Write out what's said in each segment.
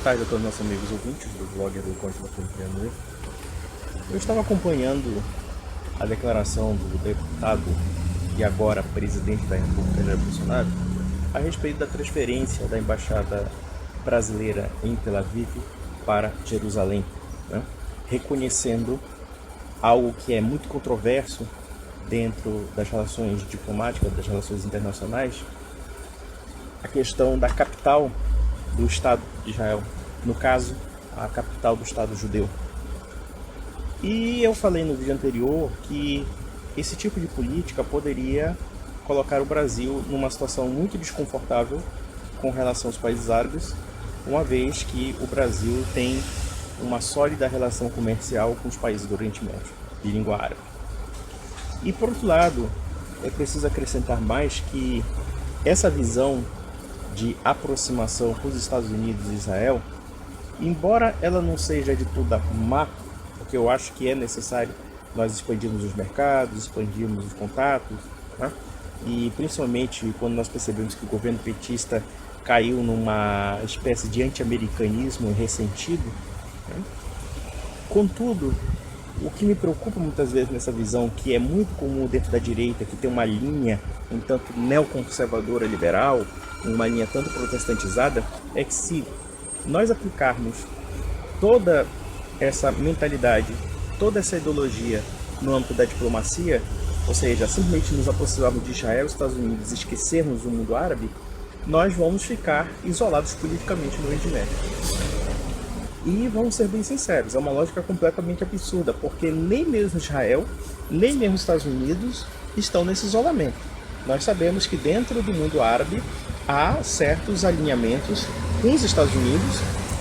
tarde a todos os nossos amigos ouvintes do blog do Código Empreendedor. Eu estava acompanhando a declaração do deputado e agora presidente da República, Jair Bolsonaro, a respeito da transferência da embaixada brasileira em Tel Aviv para Jerusalém, né? Reconhecendo algo que é muito controverso dentro das relações diplomáticas, das relações internacionais, a questão da capital do Estado de Israel, no caso, a capital do Estado judeu. E eu falei no vídeo anterior que esse tipo de política poderia colocar o Brasil numa situação muito desconfortável com relação aos países árabes, uma vez que o Brasil tem uma sólida relação comercial com os países do Oriente Médio, de língua árabe. E por outro lado, é preciso acrescentar mais que essa visão de aproximação com os Estados Unidos e Israel, embora ela não seja de toda má, porque eu acho que é necessário nós expandirmos os mercados, expandirmos os contatos, né? E principalmente quando nós percebemos que o governo petista caiu numa espécie de anti-americanismo ressentido, né? Contudo, o que me preocupa muitas vezes nessa visão, que é muito comum dentro da direita, que tem uma linha um tanto neoconservadora liberal, uma linha tanto protestantizada, é que se nós aplicarmos toda essa mentalidade, toda essa ideologia no âmbito da diplomacia, ou seja, simplesmente nos aproximarmos de Israel e Estados Unidos e esquecermos o mundo árabe, nós vamos ficar isolados politicamente no Oriente Médio. E vamos ser bem sinceros, é uma lógica completamente absurda, porque nem mesmo Israel, nem mesmo os Estados Unidos estão nesse isolamento. Nós sabemos que dentro do mundo árabe há certos alinhamentos com os Estados Unidos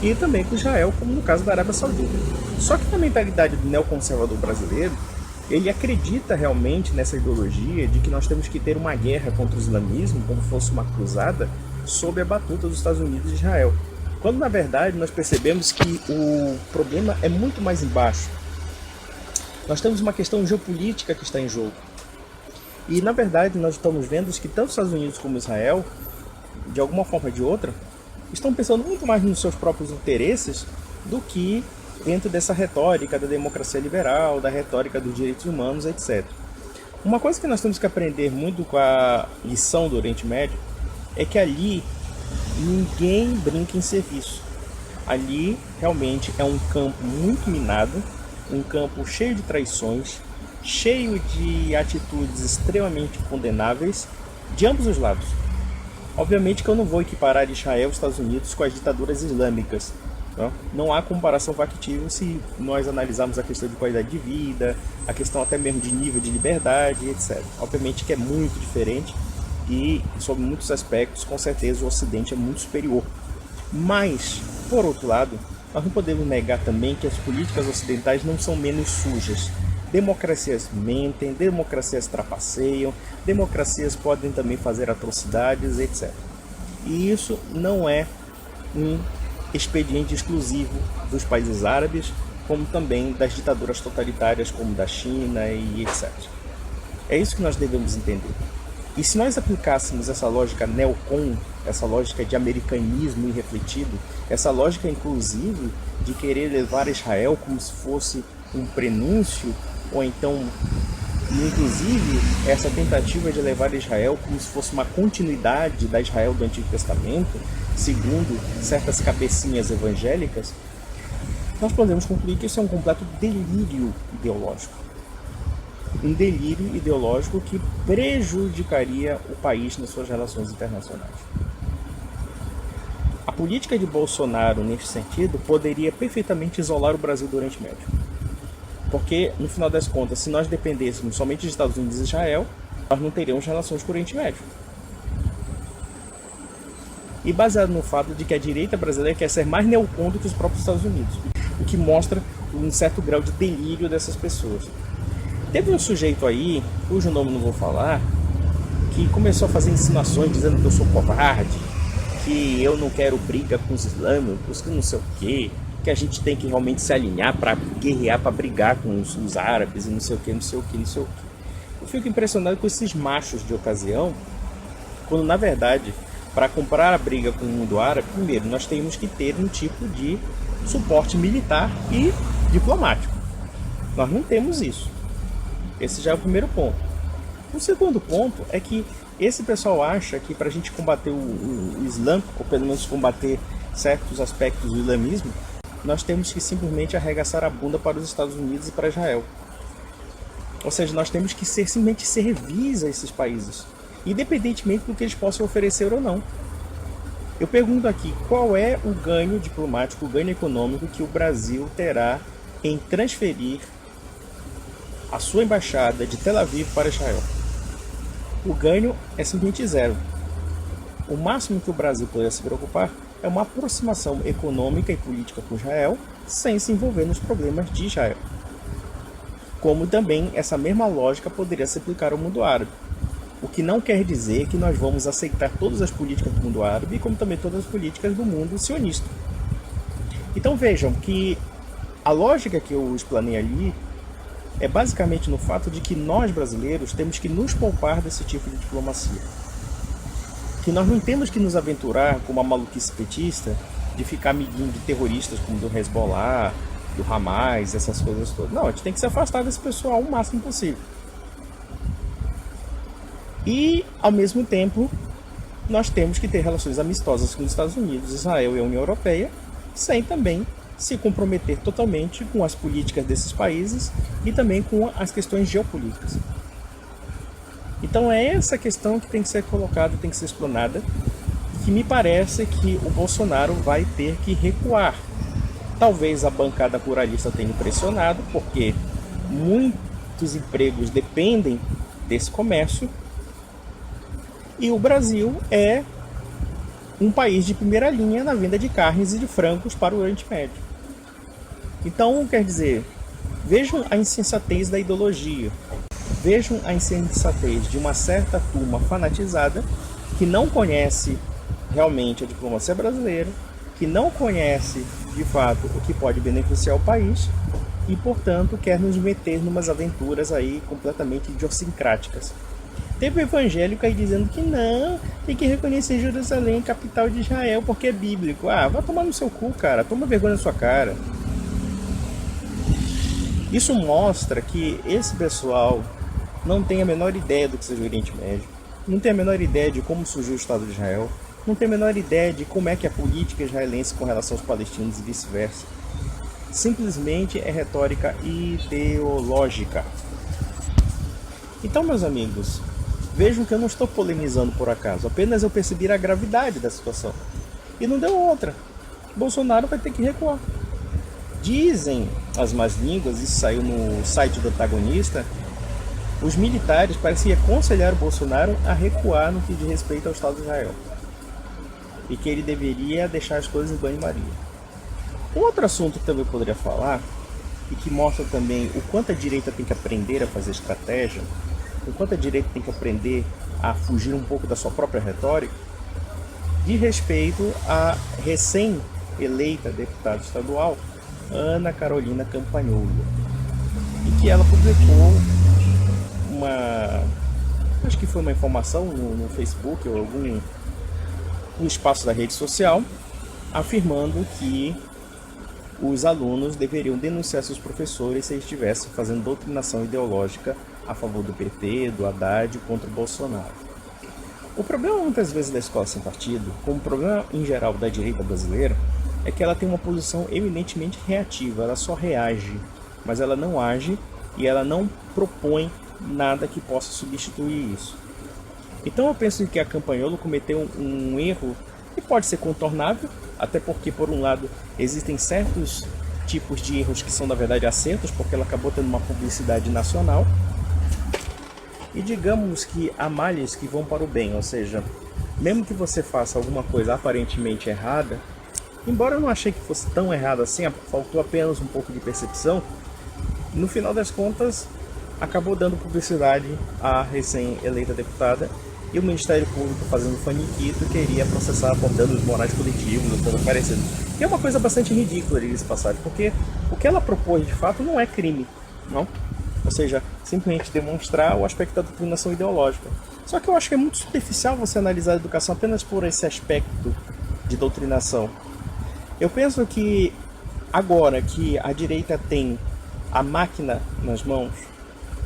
e também com Israel, como no caso da Arábia Saudita. Só que na mentalidade do neoconservador brasileiro, ele acredita realmente nessa ideologia de que nós temos que ter uma guerra contra o islamismo, como fosse uma cruzada, sob a batuta dos Estados Unidos e Israel. Quando na verdade nós percebemos que o problema é muito mais embaixo. Nós temos uma questão geopolítica que está em jogo. E na verdade nós estamos vendo que tanto os Estados Unidos como Israel, de alguma forma ou de outra, estão pensando muito mais nos seus próprios interesses do que dentro dessa retórica da democracia liberal, da retórica dos direitos humanos, etc. Uma coisa que nós temos que aprender muito com a lição do Oriente Médio é que ali ninguém brinca em serviço. Ali realmente é um campo muito minado, um campo cheio de traições, cheio de atitudes extremamente condenáveis de ambos os lados. Obviamente que eu não vou equiparar Israel e os Estados Unidos com as ditaduras islâmicas. Não há comparação factível se nós analisarmos a questão de qualidade de vida, a questão até mesmo de nível de liberdade, etc. Obviamente que é muito diferente e, sob muitos aspectos, com certeza o Ocidente é muito superior. Mas, por outro lado, nós não podemos negar também que as políticas ocidentais não são menos sujas. Democracias mentem, democracias trapaceiam, democracias podem também fazer atrocidades, etc. E isso não é um expediente exclusivo dos países árabes, como também das ditaduras totalitárias como da China e etc. É isso que nós devemos entender. E se nós aplicássemos essa lógica neocon, essa lógica de americanismo irrefletido, essa lógica inclusive de querer levar Israel como se fosse um prenúncio, ou então inclusive essa tentativa de levar Israel como se fosse uma continuidade da Israel do Antigo Testamento, segundo certas cabecinhas evangélicas, nós podemos concluir que isso é um completo delírio ideológico. Um delírio ideológico que prejudicaria o país nas suas relações internacionais. A política de Bolsonaro, neste sentido, poderia perfeitamente isolar o Brasil do Oriente Médio. Porque, no final das contas, se nós dependêssemos somente dos Estados Unidos e Israel, nós não teríamos relações com o Oriente Médio. E baseado no fato de que a direita brasileira quer ser mais neocon do que os próprios Estados Unidos, o que mostra um certo grau de delírio dessas pessoas. Teve um sujeito aí, cujo nome não vou falar, que começou a fazer insinuações dizendo que eu sou covarde, que eu não quero briga com os islâmicos, que não sei o quê, que a gente tem que realmente se alinhar para guerrear, para brigar com os árabes e não sei o que, não sei o que, não sei o que. Eu fico impressionado com esses machos de ocasião, quando na verdade para comprar a briga com o mundo árabe, primeiro, nós temos que ter um tipo de suporte militar e diplomático. Nós não temos isso. Esse já é o primeiro ponto. O segundo ponto é que esse pessoal acha que para a gente combater o Islã, ou pelo menos combater certos aspectos do islamismo, nós temos que simplesmente arregaçar a bunda para os Estados Unidos e para Israel. Ou seja, nós temos que ser simplesmente servis a esses países, independentemente do que eles possam oferecer ou não. Eu pergunto aqui, qual é o ganho diplomático, o ganho econômico que o Brasil terá em transferir a sua embaixada de Tel Aviv para Israel? O ganho é simplesmente zero. O máximo que o Brasil poderia se preocupar é uma aproximação econômica e política com Israel, sem se envolver nos problemas de Israel. Como também essa mesma lógica poderia se aplicar ao mundo árabe. O que não quer dizer que nós vamos aceitar todas as políticas do mundo árabe, como também todas as políticas do mundo sionista. Então vejam que a lógica que eu explanei ali é basicamente no fato de que nós brasileiros temos que nos poupar desse tipo de diplomacia. Que nós não temos que nos aventurar com uma maluquice petista de ficar amiguinho de terroristas como do Hezbollah, do Hamas, essas coisas todas. Não, a gente tem que se afastar desse pessoal o máximo possível. E, ao mesmo tempo, nós temos que ter relações amistosas com os Estados Unidos, Israel e a União Europeia, sem também se comprometer totalmente com as políticas desses países e também com as questões geopolíticas. Então é essa questão que tem que ser colocada, tem que ser explanada, e que me parece que o Bolsonaro vai ter que recuar. Talvez a bancada pluralista tenha pressionado, porque muitos empregos dependem desse comércio, e o Brasil é um país de primeira linha na venda de carnes e de frangos para o Oriente Médio. Então, quer dizer, vejam a insensatez da ideologia, vejam a insensatez de uma certa turma fanatizada que não conhece realmente a diplomacia brasileira, que não conhece de fato o que pode beneficiar o país e, portanto, quer nos meter numas aventuras aí completamente idiosincráticas. Teve um evangélico aí dizendo que não, tem que reconhecer Jerusalém, capital de Israel, porque é bíblico. Ah, vai tomar no seu cu, cara, toma vergonha na sua cara. Isso mostra que esse pessoal não tem a menor ideia do que seja o Oriente Médio, não tem a menor ideia de como surgiu o Estado de Israel, não tem a menor ideia de como é que é a política israelense com relação aos palestinos e vice-versa. Simplesmente é retórica ideológica. Então, meus amigos, vejam que eu não estou polemizando por acaso, apenas eu percebi a gravidade da situação. E não deu outra. Bolsonaro vai ter que recuar. Dizem as más línguas, isso saiu no site do antagonista, os militares parecem aconselhar o Bolsonaro a recuar no que diz respeito ao Estado de Israel. E que ele deveria deixar as coisas em banho-maria. Um outro assunto que também poderia falar, e que mostra também o quanto a direita tem que aprender a fazer estratégia, o quanto a direita tem que aprender a fugir um pouco da sua própria retórica, diz respeito à recém-eleita deputada estadual, Ana Carolina Campanholo, e que ela publicou acho que foi uma informação no Facebook ou algum espaço da rede social, afirmando que os alunos deveriam denunciar seus professores se eles estivessem fazendo doutrinação ideológica a favor do PT, do Haddad, contra o Bolsonaro. O problema muitas vezes da escola sem partido, como o problema em geral da direita brasileira, é que ela tem uma posição eminentemente reativa, ela só reage, mas ela não age e ela não propõe nada que possa substituir isso. Então eu penso que a Campanholo cometeu um erro que pode ser contornável, até porque, por um lado, existem certos tipos de erros que são, na verdade, acertos, porque ela acabou tendo uma publicidade nacional. E digamos que há males que vão para o bem, ou seja, mesmo que você faça alguma coisa aparentemente errada, embora eu não achei que fosse tão errado assim, faltou apenas um pouco de percepção, no final das contas, acabou dando publicidade à recém-eleita deputada, e o Ministério Público, fazendo faniquito, queria processar por danos morais coletivos ou coisa parecida. E é uma coisa bastante ridícula de se passar, porque o que ela propôs de fato não é crime, não? Ou seja, simplesmente demonstrar o aspecto da doutrinação ideológica. Só que eu acho que é muito superficial você analisar a educação apenas por esse aspecto de doutrinação. Eu penso que agora que a direita tem a máquina nas mãos,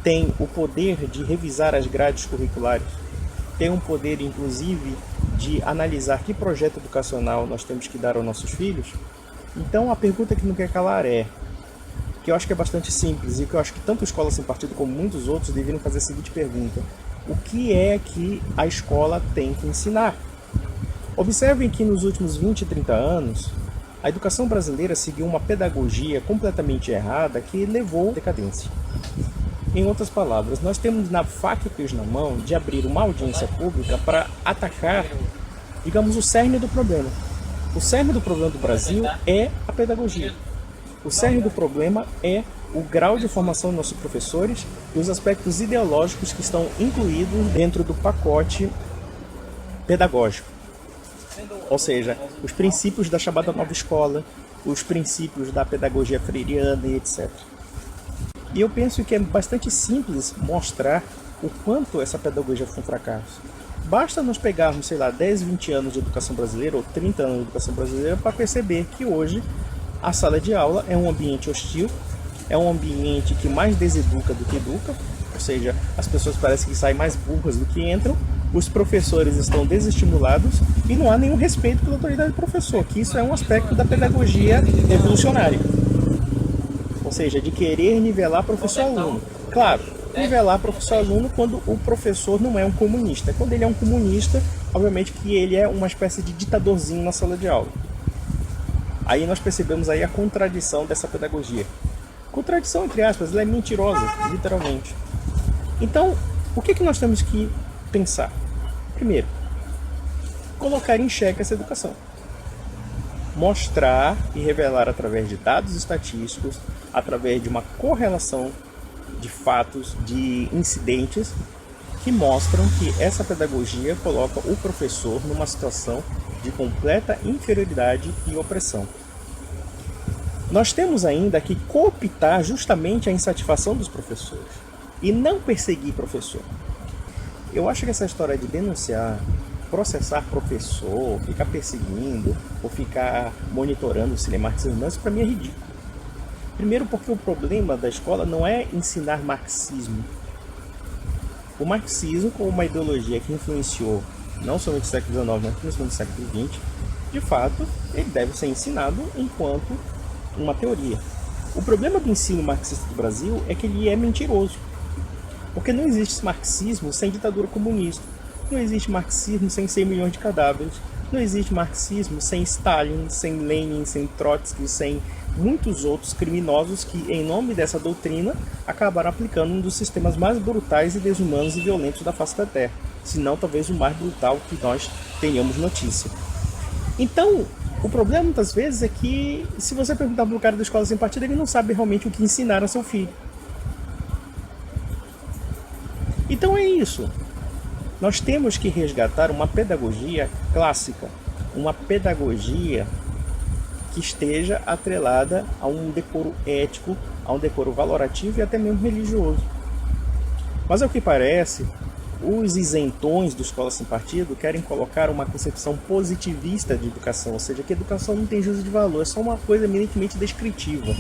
tem o poder de revisar as grades curriculares, tem um poder, inclusive, de analisar que projeto educacional nós temos que dar aos nossos filhos. Então, a pergunta que não quer calar é, que eu acho que é bastante simples e que eu acho que tanto Escola Sem Partido como muitos outros deveriam fazer a seguinte pergunta: o que é que a escola tem que ensinar? Observem que nos últimos 20, 30 anos, a educação brasileira seguiu uma pedagogia completamente errada que levou à decadência. Em outras palavras, nós temos na faca e queijo na mão de abrir uma audiência pública para atacar, digamos, o cerne do problema. O cerne do problema do Brasil é a pedagogia. O cerne do problema é o grau de formação dos nossos professores e os aspectos ideológicos que estão incluídos dentro do pacote pedagógico. Ou seja, os princípios da chamada nova escola, os princípios da pedagogia freiriana e etc. E eu penso que é bastante simples mostrar o quanto essa pedagogia foi um fracasso. Basta nós pegarmos, 10, 20 anos de educação brasileira ou 30 anos de educação brasileira para perceber que hoje a sala de aula é um ambiente hostil, é um ambiente que mais deseduca do que educa, ou seja, as pessoas parecem que saem mais burras do que entram, os professores estão desestimulados e não há nenhum respeito pela autoridade do professor, que isso é um aspecto da pedagogia revolucionária. Ou seja, de querer nivelar professor-aluno. Claro, nivelar professor-aluno quando o professor não é um comunista. Quando ele é um comunista, obviamente que ele é uma espécie de ditadorzinho na sala de aula. Aí nós percebemos aí a contradição dessa pedagogia. Contradição, entre aspas, ela é mentirosa, literalmente. Então, o que nós temos que pensar? Primeiro, colocar em xeque essa educação. Mostrar e revelar através de dados estatísticos, através de uma correlação de fatos, de incidentes, que mostram que essa pedagogia coloca o professor numa situação de completa inferioridade e opressão. Nós temos ainda que cooptar justamente a insatisfação dos professores e não perseguir professor. Eu acho que essa história de denunciar, processar professor, ficar perseguindo ou ficar monitorando o cinemarxismo, isso para mim é ridículo. Primeiro porque o problema da escola não é ensinar marxismo. O marxismo, como uma ideologia que influenciou não somente o século XIX, mas principalmente o século XX, de fato, ele deve ser ensinado enquanto uma teoria. O problema do ensino marxista do Brasil é que ele é mentiroso. Porque não existe marxismo sem ditadura comunista. Não existe marxismo sem 100 milhões de cadáveres. Não existe marxismo sem Stalin, sem Lenin, sem Trotsky, sem muitos outros criminosos que, em nome dessa doutrina, acabaram aplicando um dos sistemas mais brutais e desumanos e violentos da face da Terra. Se não, talvez o mais brutal que nós tenhamos notícia. Então, o problema muitas vezes é que, se você perguntar para o cara da Escola Sem Partido, ele não sabe realmente o que ensinar a seu filho. Então é isso. Nós temos que resgatar uma pedagogia clássica, uma pedagogia que esteja atrelada a um decoro ético, a um decoro valorativo e até mesmo religioso. Mas ao que parece, os isentões do Escola Sem Partido querem colocar uma concepção positivista de educação, ou seja, que a educação não tem juízo de valor, é só uma coisa eminentemente descritiva.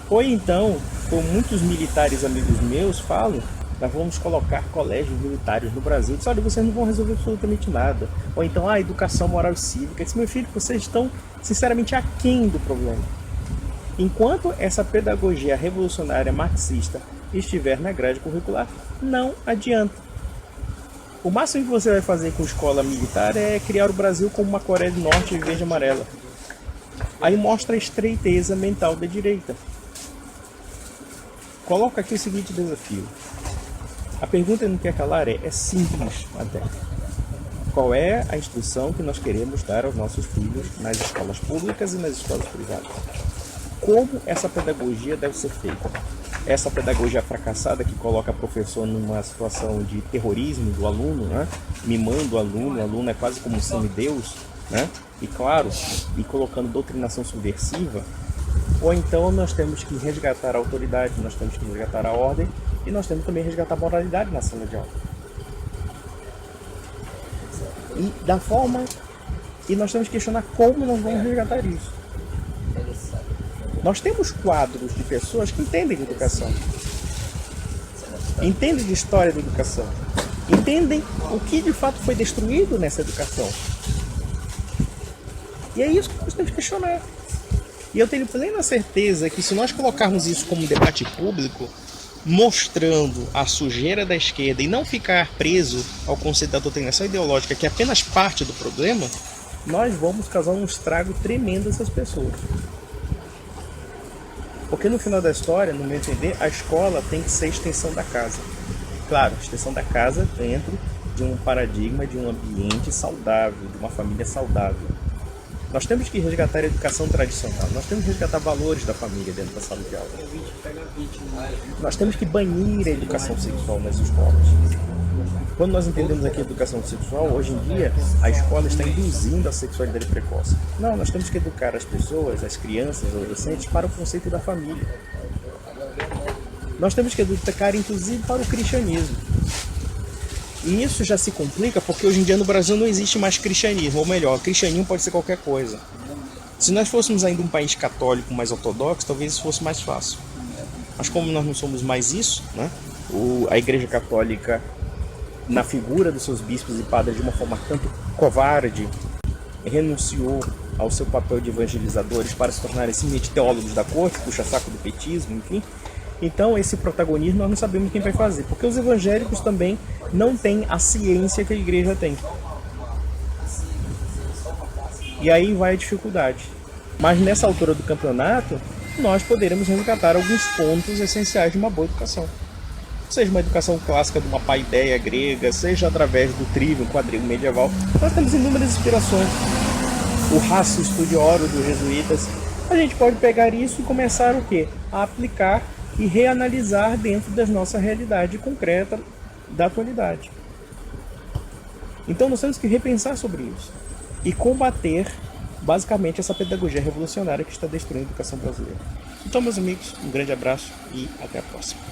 Ou então, como muitos militares amigos meus falam, nós vamos colocar colégios militares no Brasil. Olha, vocês não vão resolver absolutamente nada. Ou então, educação moral e cívica. Meu filho, vocês estão, sinceramente, aquém do problema. Enquanto essa pedagogia revolucionária marxista estiver na grade curricular, não adianta. O máximo que você vai fazer com escola militar é criar o Brasil como uma Coreia do Norte verde e amarela. Aí mostra a estreiteza mental da direita. Coloca aqui o seguinte desafio. A pergunta que não quer calar é simples até. Qual é a instrução que nós queremos dar aos nossos filhos nas escolas públicas e nas escolas privadas? Como essa pedagogia deve ser feita? Essa pedagogia fracassada que coloca o professor numa situação de terrorismo do aluno, né? Mimando o aluno é quase como um semideus, né? E claro, e colocando doutrinação subversiva. Ou então nós temos que resgatar a autoridade, nós temos que resgatar a ordem e nós temos também que resgatar a moralidade na sala de aula. E nós temos que questionar como nós vamos resgatar isso. Nós temos quadros de pessoas que entendem de educação, entendem de história da educação, entendem o que de fato foi destruído nessa educação. E é isso que nós temos que questionar. E eu tenho plena certeza que se nós colocarmos isso como debate público, mostrando a sujeira da esquerda e não ficar preso ao conceito da doutrinação ideológica, que é apenas parte do problema, nós vamos causar um estrago tremendo a essas pessoas. Porque no final da história, no meu entender, a escola tem que ser a extensão da casa. Claro, a extensão da casa dentro de um paradigma, de um ambiente saudável, de uma família saudável. Nós temos que resgatar a educação tradicional, nós temos que resgatar valores da família dentro da sala de aula. Nós temos que banir a educação sexual nas escolas. Quando nós entendemos aqui a educação sexual, hoje em dia a escola está induzindo a sexualidade precoce. Não, nós temos que educar as pessoas, as crianças, os adolescentes, para o conceito da família. Nós temos que educar, inclusive, para o cristianismo. E isso já se complica porque hoje em dia no Brasil não existe mais cristianismo, ou melhor, cristianismo pode ser qualquer coisa. Se nós fôssemos ainda um país católico mais ortodoxo, talvez isso fosse mais fácil. Mas como nós não somos mais isso, né? A Igreja Católica, na figura dos seus bispos e padres, de uma forma tanto covarde, renunciou ao seu papel de evangelizadores para se tornarem simplesmente teólogos da corte, puxa-saco do petismo, enfim. Então esse protagonismo nós não sabemos quem vai fazer, porque os evangélicos também não têm a ciência que a igreja tem. E aí vai a dificuldade. Mas nessa altura do campeonato, nós poderemos resgatar alguns pontos essenciais de uma boa educação. Seja uma educação clássica de uma paideia grega, seja através do trivium, quadrigo medieval. Nós temos inúmeras inspirações. O Ratio Studiorum dos jesuítas. A gente pode pegar isso e começar o quê? A aplicar e reanalisar dentro da nossa realidade concreta da atualidade. Então nós temos que repensar sobre isso e combater basicamente essa pedagogia revolucionária que está destruindo a educação brasileira. Então, meus amigos, um grande abraço e até a próxima.